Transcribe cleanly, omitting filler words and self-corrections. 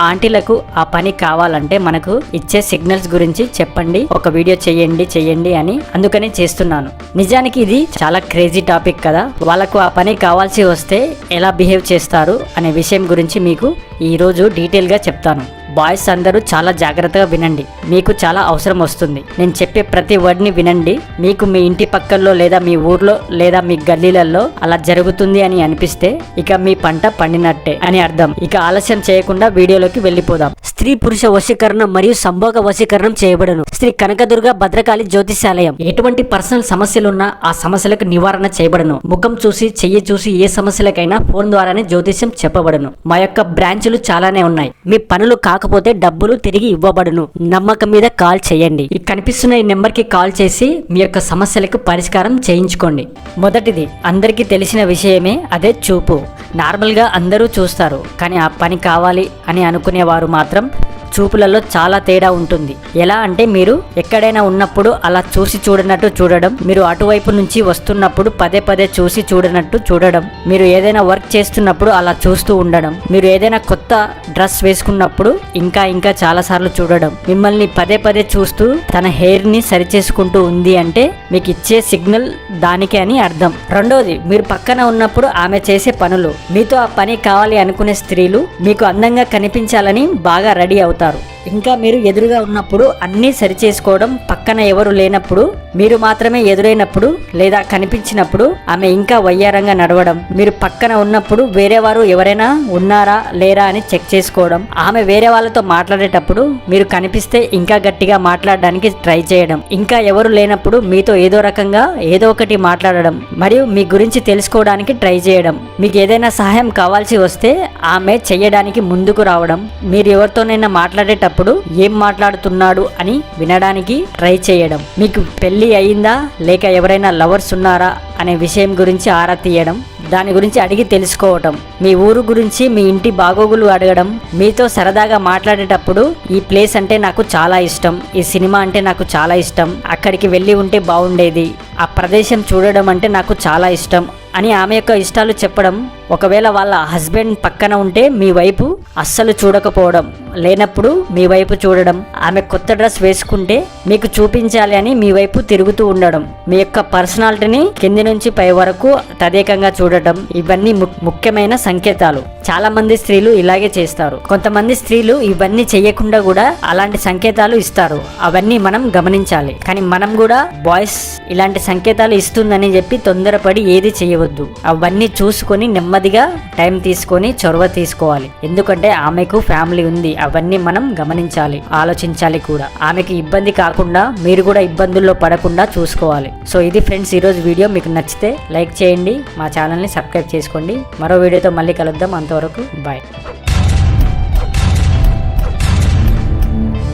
ఆంటీలకు ఆ పని కావాలంటే మనకు ఇచ్చే సిగ్నల్స్ గురించి చెప్పండి, ఒక వీడియో చెయ్యండి అని అందుకని చేస్తున్నాను. నిజానికి ఇది చాలా క్రేజీ టాపిక్ కదా. వాళ్ళకు ఆ పని కావాల్సి వస్తే ఎలా బిహేవ్ చేస్తారు అనే విషయం గురించి మీకు ఈరోజు డీటెయిల్గా చెప్తాను. బాయ్స్ అందరూ చాలా జాగ్రత్తగా వినండి, మీకు చాలా అవసరం వస్తుంది. నేను చెప్పే ప్రతి వర్డ్ని వినండి. మీకు మీ ఇంటి పక్కల్లో లేదా మీ ఊర్లో లేదా మీ గల్లీలలో అలా జరుగుతుంది అని అనిపిస్తే ఇక మీ పంట పండినట్టే అని అర్థం. ఇక ఆలస్యం చేయకుండా వీడియోలోకి వెళ్ళిపోదాం. స్త్రీ పురుష వశీకరణ మరియు సంభోగ వశీకరణం చేయబడను. శ్రీ కనకదుర్గ భద్రకాళి జ్యోతిషాలయం. ఎటువంటి పర్సనల్ సమస్యలున్నా ఆ సమస్యలకు నివారణ చేయబడను. ముఖం చూసి చెయ్యి చూసి ఏ సమస్యలకైనా ఫోన్ ద్వారానే జ్యోతిష్యం చెప్పబడను. మా యొక్క బ్రాంచులు చాలానే ఉన్నాయి. మీ పనులు కాకపోతే డబ్బులు తిరిగి ఇవ్వబడును. నమ్మకం మీద కాల్ చేయండి. ఈ కనిపిస్తున్న ఈ నెంబర్ కి కాల్ చేసి మీ యొక్క సమస్యలకు పరిష్కారం చేయించుకోండి. మొదటిది అందరికీ తెలిసిన విషయమే, అదే చూపు. నార్మల్గా అందరూ చూస్తారు, కానీ ఆ పని కావాలి అని అనుకునేవారు మాత్రం చూపులలో చాలా తేడా ఉంటుంది. ఎలా అంటే మీరు ఎక్కడైనా ఉన్నప్పుడు అలా చూసి చూడనట్టు చూడడం, మీరు అటువైపు నుంచి వస్తున్నప్పుడు పదే పదే చూసి చూడనట్టు చూడడం, మీరు ఏదైనా వర్క్ చేస్తున్నప్పుడు అలా చూస్తూ ఉండడం, మీరు ఏదైనా కొత్త డ్రెస్ వేసుకున్నప్పుడు ఇంకా చాలాసార్లు చూడడం, మిమ్మల్ని పదే పదే చూస్తూ తన హెయిర్ని సరిచేసుకుంటూ ఉంది అంటే మీకు ఇచ్చే సిగ్నల్ దానికి అని అర్థం. రెండోది, మీరు పక్కన ఉన్నప్పుడు ఆమె చేసే పనులు. మీతో ఆ పని కావాలి అనుకునే స్త్రీలు మీకు అందంగా కనిపించాలని బాగా రెడీ అవుతారు. ఇంకా మీరు ఎదురుగా ఉన్నప్పుడు అన్నీ సరిచేసుకోవడం, పక్కన ఎవరు లేనప్పుడు మీరు మాత్రమే ఎదురైనప్పుడు లేదా కనిపించినప్పుడు ఆమె ఇంకా వయ్యారంగా నడవడం, మీరు పక్కన ఉన్నప్పుడు వేరే వారు ఎవరైనా ఉన్నారా లేరా అని చెక్ చేసుకోవడం, ఆమె వేరే వాళ్ళతో మాట్లాడేటప్పుడు మీరు కనిపిస్తే ఇంకా గట్టిగా మాట్లాడడానికి ట్రై చేయడం, ఇంకా ఎవరు లేనప్పుడు మీతో ఏదో రకంగా ఏదో ఒకటి మాట్లాడడం, మరియు మీ గురించి తెలుసుకోవడానికి ట్రై చేయడం, మీకు ఏదైనా సహాయం కావాల్సి వస్తే ఆమె చెయ్యడానికి ముందుకు రావడం, మీరు ఎవరితోనైనా మాట్లాడేటప్పుడు ఏం మాట్లాడుతున్నాడు అని వినడానికి ట్రై చేయడం, మీకు పెళ్లి అయిందా లేక ఎవరైనా లవర్స్ ఉన్నారా అనే విషయం గురించి ఆరా తీయడం, దాని గురించి అడిగి తెలుసుకోవటం, మీ ఊరు గురించి మీ ఇంటి బాగోగులు అడగడం, మీతో సరదాగా మాట్లాడేటప్పుడు ఈ ప్లేస్ అంటే నాకు చాలా ఇష్టం, ఈ సినిమా అంటే నాకు చాలా ఇష్టం, అక్కడికి వెళ్ళి ఉంటే బాగుండేది, ఆ ప్రదేశం చూడడం అంటే నాకు చాలా ఇష్టం అని ఆమె యొక్క ఇష్టాలు చెప్పడం. ఒకవేళ వాళ్ళ హస్బెండ్ పక్కన ఉంటే మీ వైపు అస్సలు చూడకపోవడం, లేనప్పుడు మీ వైపు చూడడం, ఆమె కొత్త డ్రెస్ వేసుకుంటే మీకు చూపించాలి అని మీ వైపు తిరుగుతూ ఉండడం, మీ యొక్క పర్సనాలిటీని కింది నుంచి పై వరకు తదేకంగా చూడటం, ఇవన్నీ ముఖ్యమైన సంకేతాలు. చాలా మంది స్త్రీలు ఇలాగే చేస్తారు. కొంతమంది స్త్రీలు ఇవన్నీ చెయ్యకుండా కూడా అలాంటి సంకేతాలు ఇస్తారు. అవన్నీ మనం గమనించాలి. కానీ మనం కూడా బాయ్స్ ఇలాంటి సంకేతాలు ఇస్తుందని చెప్పి తొందరపడి ఏది చేయవద్దు. అవన్నీ చూసుకొని నెమ్మదిగా టైం తీసుకొని చొరవ తీసుకోవాలి. ఎందుకంటే ఆమెకు ఫ్యామిలీ ఉంది, అవన్నీ మనం గమనించాలి, ఆలోచించాలి కూడా. ఆమెకి ఇబ్బంది కాకుండా మీరు కూడా ఇబ్బందుల్లో పడకుండా చూసుకోవాలి. సో ఇది ఫ్రెండ్స్ ఈరోజు వీడియో. మీకు నచ్చితే లైక్ చేయండి, మా ఛానల్ని సబ్స్క్రైబ్ చేసుకోండి. మరో వీడియోతో మళ్ళీ కలుద్దాం. అంతవరకు బాయ్.